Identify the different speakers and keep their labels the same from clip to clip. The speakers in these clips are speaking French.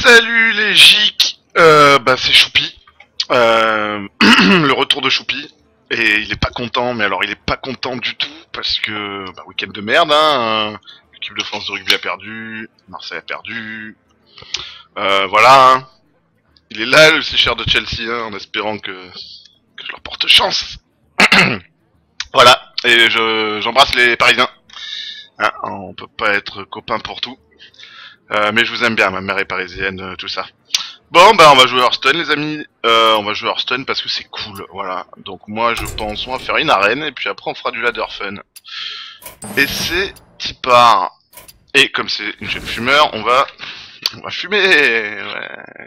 Speaker 1: Salut les geeks, bah c'est Choupi, le retour de Choupi, et il est pas content, mais alors il est pas content du tout, parce que, bah week-end de merde, hein, l'équipe de France de rugby a perdu, Marseille a perdu, voilà, hein. Il est là le sécheur de Chelsea, hein, en espérant que je leur porte chance, voilà, et j'embrasse les Parisiens, hein, on peut pas être copains pour tout, mais je vous aime bien, ma mère est parisienne, tout ça. Bon, bah on va jouer Hearthstone les amis, on va jouer Hearthstone parce que c'est cool, voilà. Donc moi je pense on va faire une arène et puis après on fera du ladder fun. Et c'est Tipar. Et comme c'est une chaîne fumeur, on va fumer, ouais.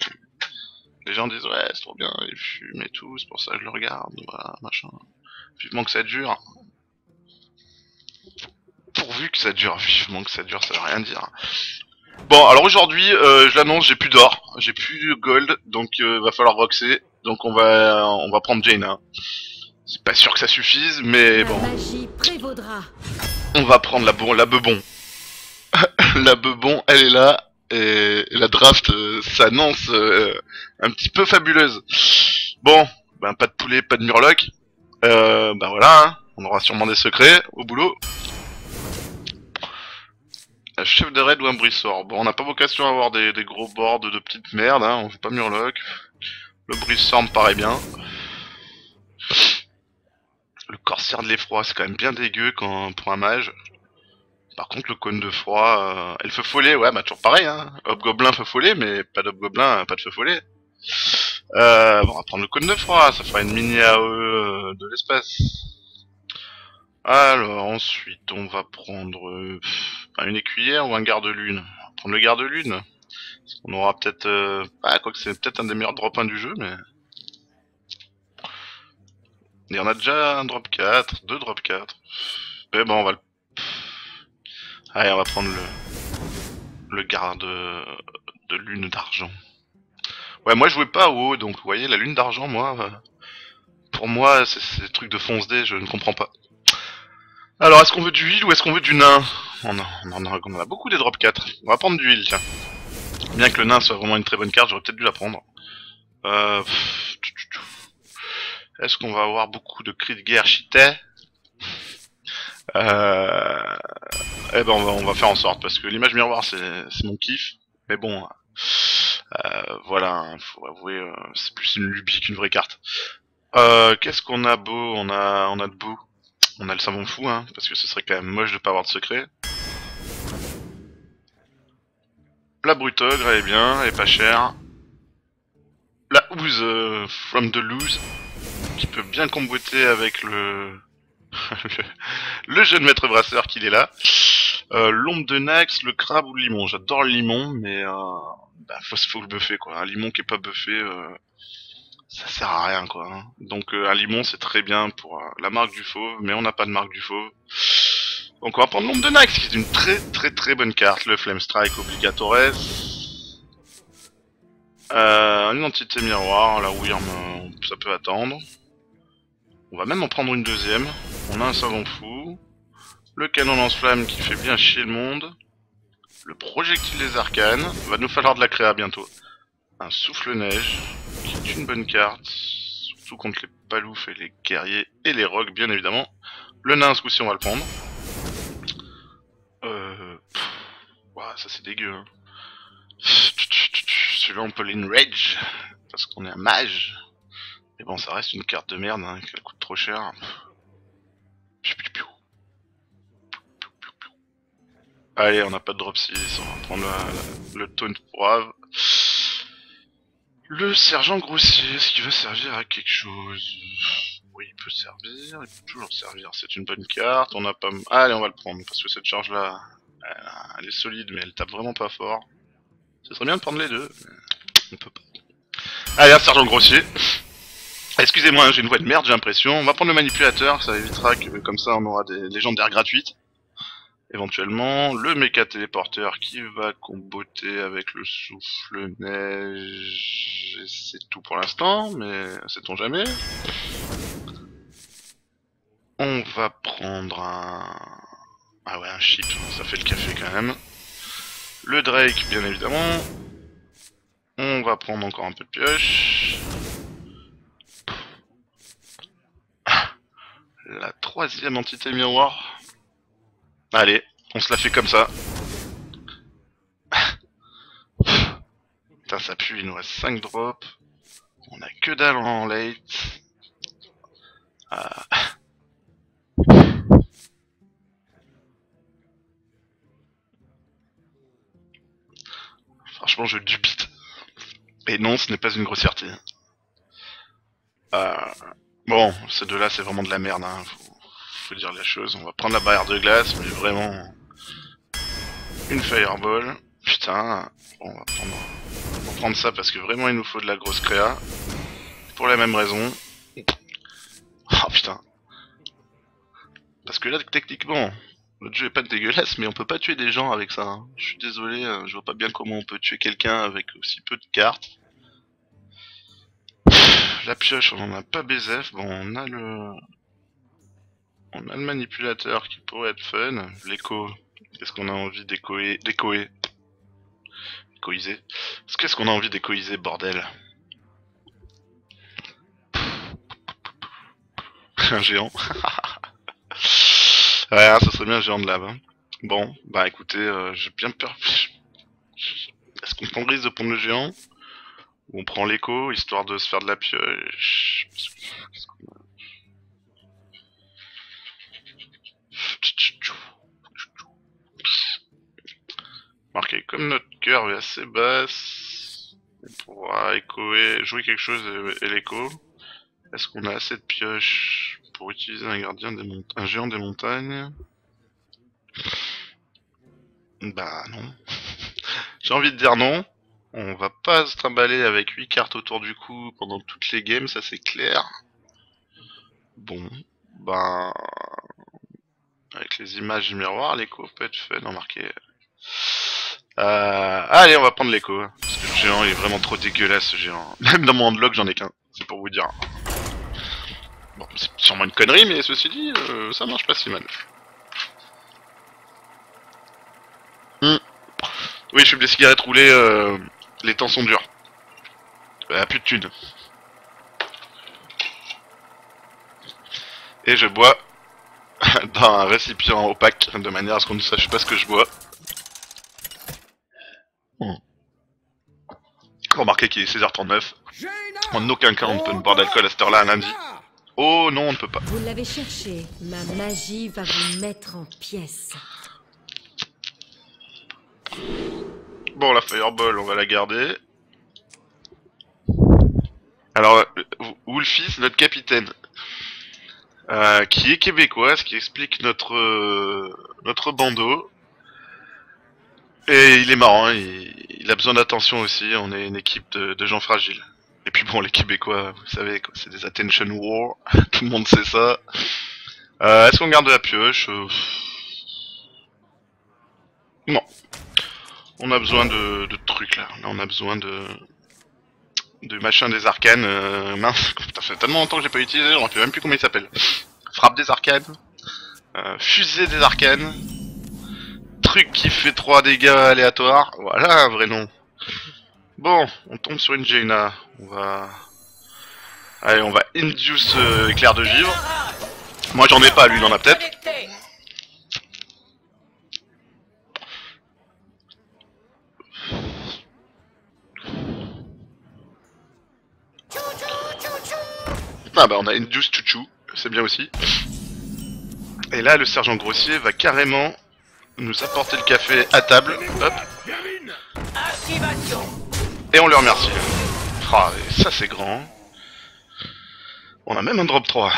Speaker 1: Les gens disent ouais c'est trop bien, ils fument et tout, c'est pour ça que je le regarde, voilà, machin. Vivement que ça dure. Pourvu que ça dure, vivement que ça dure, ça veut rien dire. Bon, alors aujourd'hui, je l'annonce, j'ai plus d'or, j'ai plus de gold, donc va falloir boxer. Donc on va prendre Jaina. Hein. C'est pas sûr que ça suffise, mais bon.
Speaker 2: La magie prévaudra.
Speaker 1: On va prendre la bebon. La bebon, elle est là, et la draft s'annonce un petit peu fabuleuse. Bon, ben pas de poulet, pas de murloc. Ben voilà, hein. On aura sûrement des secrets au boulot. Un chef de raid ou un brissor. Bon, on n'a pas vocation à avoir des gros boards de petites merdes, hein, on fait pas murloc. Le brissor me paraît bien. Le corsaire de l'effroi, c'est quand même bien dégueu pour un mage. Par contre, le cône de froid, et le feu follet, ouais, bah toujours pareil, hein. Hobgoblin, feu follet, mais pas d'hobgoblin, pas de feu follet. Bon, on va prendre le cône de froid, ça fera une mini AE de l'espace. Alors, ensuite, on va prendre une écuyère ou un garde-lune. On va prendre le garde-lune. On aura peut-être... quoique c'est peut-être un des meilleurs drop 1 du jeu, mais... Et on a déjà un drop 4, deux drop 4. Mais bon, on va le... Allez, on va prendre le garde de lune d'argent. Ouais, moi je jouais pas au haut, donc vous voyez, la lune d'argent, moi... pour moi, c'est des trucs de fonce-dé, je ne comprends pas. Alors, est-ce qu'on veut du heal ou est-ce qu'on veut du nain? On en a beaucoup des drop 4. On va prendre du heal, tiens. Bien que le nain soit vraiment une très bonne carte, j'aurais peut-être dû la prendre. Est-ce qu'on va avoir beaucoup de cris de guerre cheatés? Eh ben on va faire en sorte, parce que l'image miroir c'est mon kiff. Mais bon, voilà, hein, faut avouer, c'est plus une lubie qu'une vraie carte. Qu'est-ce qu'on a beau? On a de beau. On a le savon fou, hein, parce que ce serait quand même moche de pas avoir de secret. La brutogre, elle est bien, elle est pas chère. La ooze from the loose, qui peut bien comboter avec le le jeune maître brasseur qu'il est là. L'ombre de Nax, le crabe ou le limon. J'adore le limon, mais faut le buffer quoi. Un limon qui est pas buffé, ça sert à rien quoi. Hein. Donc un limon c'est très bien pour la marque du fauve, mais on n'a pas de marque du fauve. Donc on va prendre l'ombre de Nax, qui est une très bonne carte. Le Flame Strike obligatores. Une entité miroir, la Wyrm, ça peut attendre. On va même en prendre une deuxième. On a un savon fou. Le canon lance-flamme qui fait bien chier le monde. Le projectile des arcanes. Va nous falloir de la créa bientôt. Un souffle-neige, qui est une bonne carte. Surtout contre les paloufs et les guerriers et les rocs, bien évidemment. Le nain, ce coup-ci, on va le prendre. Ouah, ça c'est dégueu. Hein. Celui-là, on peut l'enrage. Parce qu'on est un mage. Mais bon, ça reste une carte de merde, hein, qui coûte trop cher. Allez, on n'a pas de drop 6, on va prendre le taunt brave. Le sergent grossier, est-ce qu'il va servir à quelque chose? Oui, il peut servir, il peut toujours servir. C'est une bonne carte, on a pas... Allez, on va le prendre, parce que cette charge-là, elle est solide, mais elle tape vraiment pas fort. Ce serait bien de prendre les deux, mais on peut pas. Allez, un sergent grossier. Excusez-moi, hein, j'ai une voix de merde, j'ai l'impression. On va prendre le manipulateur, ça évitera que comme ça on aura des légendaires gratuites. Éventuellement, le méca téléporteur qui va comboter avec le souffle neige. C'est tout pour l'instant, mais sait-on jamais. On va prendre un... Ah ouais, un chip, ça fait le café quand même. Le Drake, bien évidemment. On va prendre encore un peu de pioche. La troisième entité miroir. Allez, on se la fait comme ça. Putain, ça pue, il nous reste 5 drops. On a que dalle en late. Ah. Franchement, je dubite. Et non, ce n'est pas une grossièreté. Bon, ces deux-là, c'est vraiment de la merde. Hein. Faut dire la chose. On va prendre la barrière de glace, mais vraiment... Une fireball. Putain. Bon, on va prendre ça parce que vraiment, il nous faut de la grosse créa. Pour la même raison. Oh putain. Parce que là, techniquement, notre jeu est pas dégueulasse, mais on peut pas tuer des gens avec ça. Hein. Je suis désolé, je vois pas bien comment on peut tuer quelqu'un avec aussi peu de cartes. La pioche, on en a pas BZF. Bon, on a le manipulateur qui pourrait être fun. L'écho. Qu'est-ce qu'on a envie d'échoiser? Qu'est-ce qu'on a envie d'échoiser, bordel? Un géant. Ouais, hein, ça serait bien un géant de lave. Hein. Bon, bah écoutez, j'ai bien peur. Est-ce qu'on prend le risque de prendre le géant? Ou on prend l'écho, histoire de se faire de la pioche? Marqué, comme notre curve est assez basse, on pourra jouer quelque chose et l'écho. Est-ce qu'on a assez de pioches pour utiliser un géant des montagnes? Bah non. J'ai envie de dire non. On va pas se trimballer avec 8 cartes autour du cou pendant toutes les games, ça c'est clair. Bon, bah... Avec les images du miroir, l'écho peut être fun, remarquez. Allez, on va prendre l'écho. Hein, parce que le géant il est vraiment trop dégueulasse, ce géant. Même dans mon handlock, j'en ai qu'un. C'est pour vous dire. Bon, c'est sûrement une connerie, mais ceci dit, ça marche pas si mal. Oui, je fume des cigarettes roulées, les temps sont durs. Plus de thunes. Et je bois dans un récipient opaque, de manière à ce qu'on ne sache pas ce que je bois. Remarquez qu'il est 16h39. En aucun cas on ne peut boire d'alcool à cette heure-là un lundi. Oh non, on ne peut pas.
Speaker 2: Vous l'avez cherché. Ma magie va vous mettre en pièces.
Speaker 1: Bon, la fireball, on va la garder. Alors, Wolfie, c'est notre capitaine. Qui est québécois, ce qui explique notre bandeau. Et il est marrant, hein, il a besoin d'attention aussi, on est une équipe de gens fragiles. Et puis bon, les Québécois, vous savez, c'est des attention war, tout le monde sait ça. Est-ce qu'on garde de la pioche? Non. On a besoin de trucs là, on a besoin de machin des arcanes, mince, ça fait tellement longtemps que j'ai pas utilisé, j'en sais même plus comment il s'appelle. Frappe des arcanes, fusée des arcanes, truc qui fait 3 dégâts aléatoires, voilà un vrai nom. Bon, on tombe sur une Jaina, on va... Allez, on va induce éclair de givre. Moi j'en ai pas, lui il en a peut-être. Ah bah on a induce chouchou, c'est bien aussi. Et là le sergent grossier va carrément nous apporter le café à table. Hop. Et on le remercie. Ah, ça c'est grand. On a même un drop 3.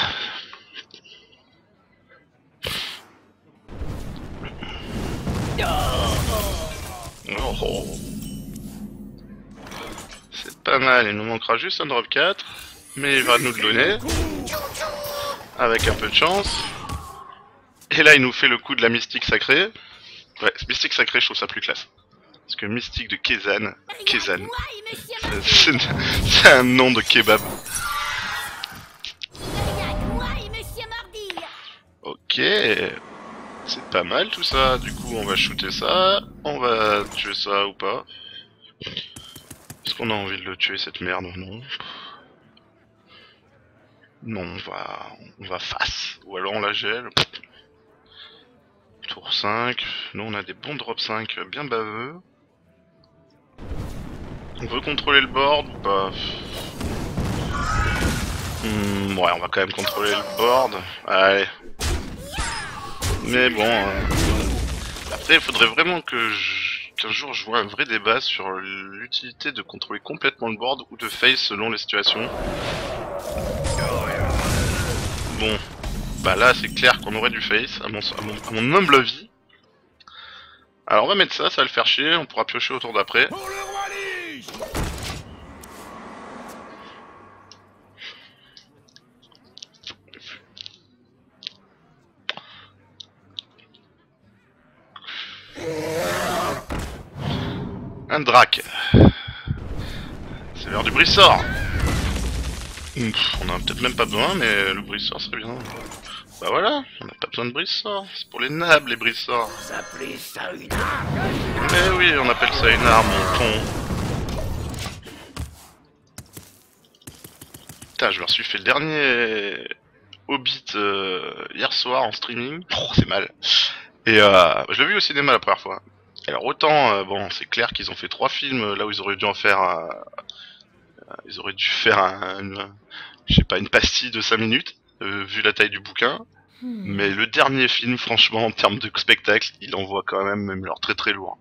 Speaker 1: Oh. C'est pas mal, il nous manquera juste un drop 4. Mais il va nous le donner. Avec un peu de chance. Et là il nous fait le coup de la mystique sacrée. Ouais, mystique sacrée je trouve ça plus classe. Parce que mystique de Kezan. Kezan. C'est un nom de kebab. Ok. C'est pas mal tout ça. Du coup on va shooter ça. On va tuer ça ou pas. Est-ce qu'on a envie de le tuer cette merde ou non? Non, on va face. Ou alors on la gèle. Tour 5. Nous on a des bons drop 5 bien baveux. On veut contrôler le board ou pas? Ouais, on va quand même contrôler le board. Allez. Mais bon... Après, il faudrait vraiment qu'un jour je vois un vrai débat sur l'utilité de contrôler complètement le board ou de face selon les situations. Bon, bah là c'est clair qu'on aurait du face, à mon humble avis. Alors on va mettre ça, ça va le faire chier, on pourra piocher au tour d'après. Un drac. C'est l'heure du brissor. On en a peut-être même pas besoin, mais le brissor serait bien. Bah voilà, on n'a pas besoin de brissor. C'est pour les nabs les brissors.
Speaker 3: Vous appelez ça une arme?
Speaker 1: Mais oui, on appelle ça une arme, mon con. Putain, je me suis fait le dernier Hobbit hier soir en streaming. Oh, c'est mal. Et je l'ai vu au cinéma la première fois. Alors autant, bon, c'est clair qu'ils ont fait 3 films là où ils auraient dû en faire... ils auraient dû faire je sais pas, une pastille de 5 minutes, vu la taille du bouquin. Mais le dernier film, franchement, en termes de spectacle, il envoie quand même alors très très lourd.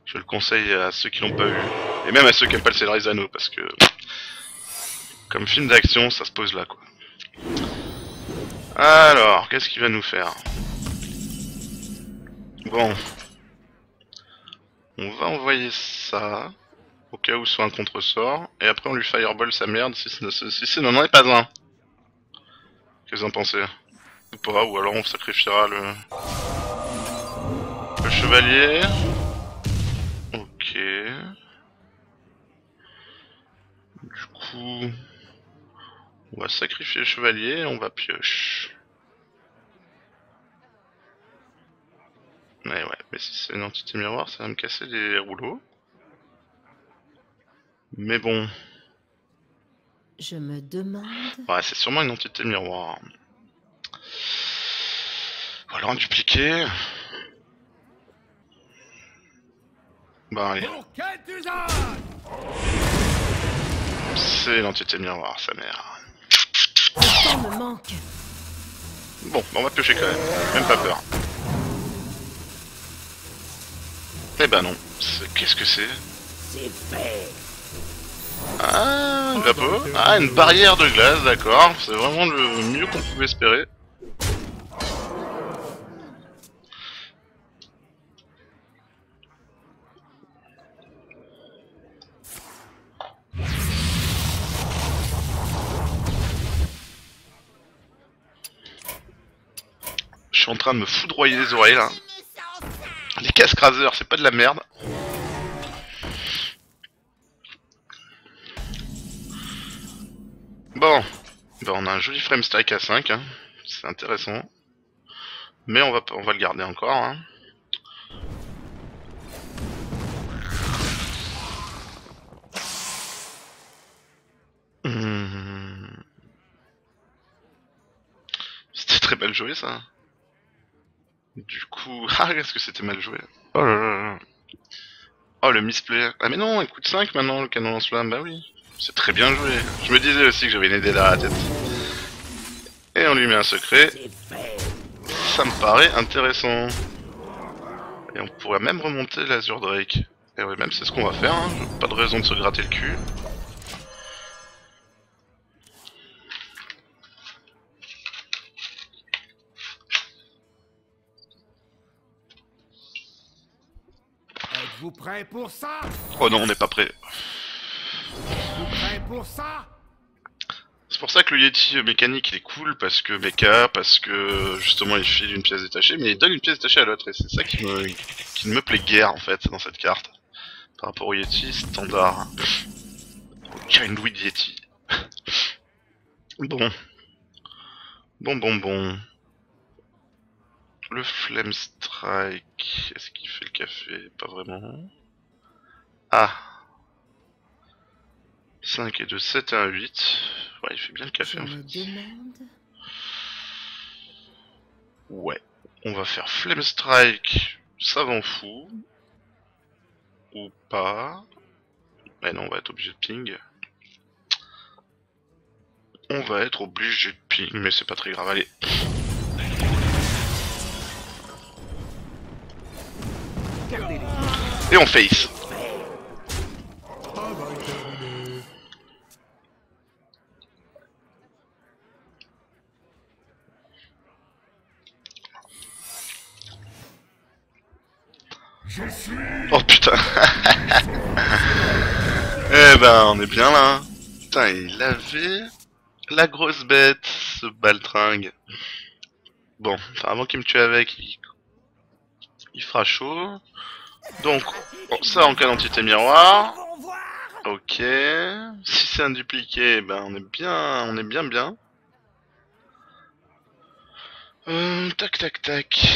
Speaker 1: Je le conseille à ceux qui l'ont pas vu. Et même à ceux qui aiment pas le Seigneur des Anneaux, parce que... Comme film d'action, ça se pose là, quoi. Alors, qu'est-ce qu'il va nous faire? Bon. On va envoyer ça, au cas où soit un contresort, et après on lui fireball sa merde si ce n'en est pas un. Qu'est-ce que vous en pensez? Ou pas, ou alors on sacrifiera le chevalier. Ok. Du coup... On va sacrifier le chevalier et on va pioche. Mais ouais, mais si c'est une entité miroir, ça va me casser les rouleaux. Mais bon...
Speaker 2: Je me demande...
Speaker 1: Ouais, c'est sûrement une entité miroir. Ou alors un dupliqué. Bah allez. C'est l'entité miroir, sa mère.
Speaker 2: Le temps me manque.
Speaker 1: Bon, bah on va piocher quand même. Même pas peur. Eh ben non. Qu'est-ce que c'est?
Speaker 3: C'est fait.
Speaker 1: Ah, une vapeau. Ah, une barrière de glace, d'accord. C'est vraiment le mieux qu'on pouvait espérer. Je suis en train de me foudroyer les oreilles là. Les casques raseurs, c'est pas de la merde. Bon, ben on a un joli frame strike à 5, hein. C'est intéressant. Mais on va le garder encore. Hein. C'était très mal joué ça. Du coup... Ah, qu'est-ce que c'était mal joué. Oh là là là. Oh, le misplay. Ah mais non, il coûte 5 maintenant, le canon lance-flamme. Bah oui. C'est très bien joué. Je me disais aussi que j'avais une idée derrière la tête. Et on lui met un secret. Ça me paraît intéressant. Et on pourrait même remonter l'Azure Drake. Et ouais, même c'est ce qu'on va faire, hein. Pas de raison de se gratter le cul.
Speaker 3: Êtes-vous prêt pour ça?
Speaker 1: Oh non, on n'est pas prêt.
Speaker 3: Êtes-vous prêt pour ça?
Speaker 1: C'est pour ça que le Yeti mécanique il est cool, parce que justement il file une pièce détachée, mais il donne une pièce détachée à l'autre, et c'est ça qui ne me plaît guère en fait dans cette carte. Par rapport au Yeti standard. Au Kindred Yeti. Bon. Bon. Le Flame Strike, est-ce qu'il fait le café? Pas vraiment. Ah. 5 et 2, 7 et 1, 8. Ouais, il fait bien le café
Speaker 2: Je
Speaker 1: en
Speaker 2: me
Speaker 1: fait.
Speaker 2: demande...
Speaker 1: Ouais. On va faire Flame Strike, savant fou. Ou pas. Mais non, on va être obligé de ping. On va être obligé de ping, mais c'est pas très grave, allez. Et on face. Oh putain. Eh ben, on est bien là. Putain, il avait la grosse bête, ce baltringue. Bon, enfin, avant qu'il me tue avec, il fera chaud. Donc, bon, ça en cas d'entité miroir. Ok. Si c'est un dupliqué, ben on est bien. Tac tac tac.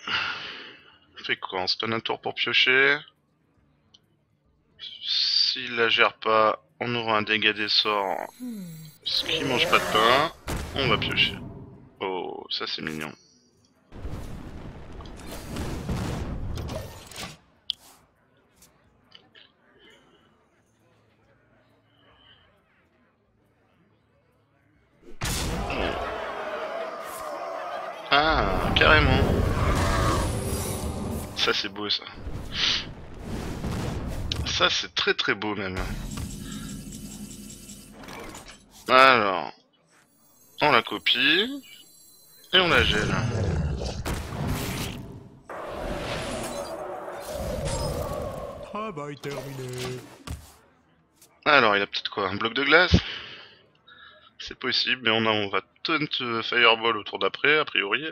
Speaker 1: On fait quoi? On se donne un tour pour piocher. S'il la gère pas, on aura un dégât des sorts. Ce qui mange pas de pain. On va piocher. Oh, ça c'est mignon. Ah, carrément. Ça c'est beau ça. Ça c'est très très beau même. Alors, on la copie et on la gèle.
Speaker 3: Travail terminé.
Speaker 1: Alors, il a peut-être quoi? Un bloc de glace? C'est possible, mais on va taunt Fireball au tour d'après, a priori.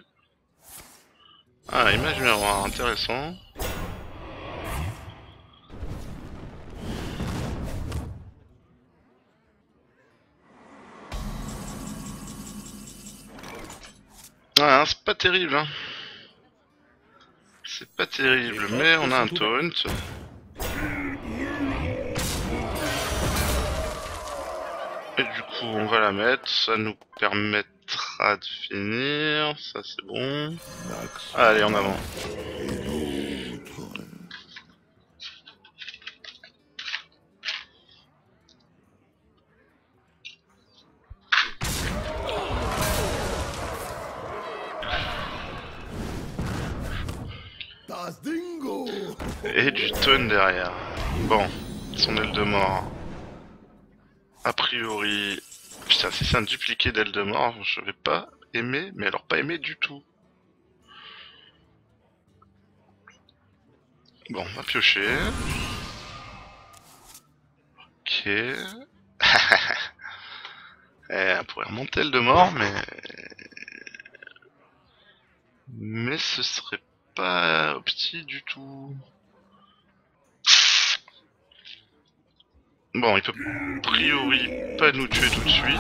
Speaker 1: Ah, image miroir, intéressant. Ah, c'est pas terrible, hein. C'est pas terrible, mais on a un taunt. Et du coup, on va la mettre, ça nous permettra de finir, ça c'est bon. Allez, en avant.
Speaker 3: Das Dingo.
Speaker 1: Et du taunt derrière. Bon, son aile de mort. A priori... Putain, si c'est un dupliqué d'aile de mort, je vais pas aimer, mais alors pas aimer du tout. Bon, on va piocher. Ok. On pourrait remonter le de mort, mais ce serait pas petit du tout. Bon, il peut a priori pas nous tuer tout de suite.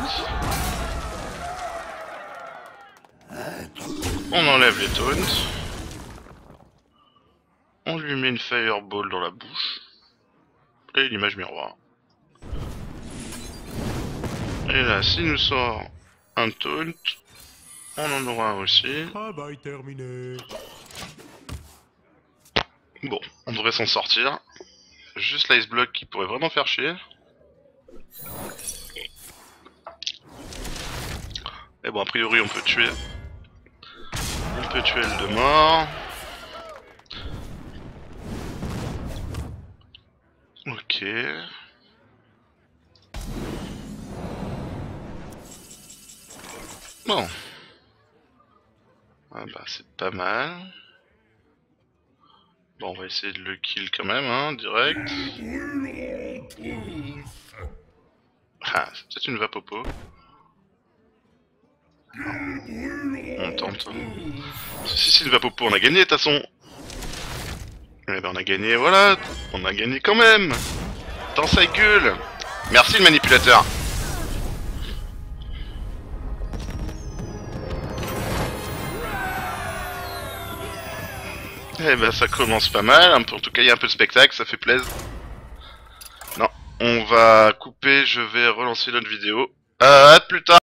Speaker 1: On enlève les taunts. On lui met une fireball dans la bouche. Et l'image miroir. Et là, s'il nous sort un taunt, on en aura un aussi.
Speaker 3: Travail terminé.
Speaker 1: Bon, on devrait s'en sortir. Juste l'ice block qui pourrait vraiment faire chier. Mais bon, a priori, on peut tuer. On peut tuer le de mort. Ok. Bon. Ah bah, c'est pas mal. Bon, on va essayer de le kill quand même, hein, direct. Ah, c'est peut-être une vapopo. On tente. Si c'est une vapopo, on a gagné de toute façon. Eh ben on a gagné, voilà. On a gagné quand même. Dans sa gueule. Merci le manipulateur. Eh ben ça commence pas mal, en tout cas il y a un peu de spectacle, ça fait plaisir. Non, On va couper, je vais relancer notre vidéo. À plus tard.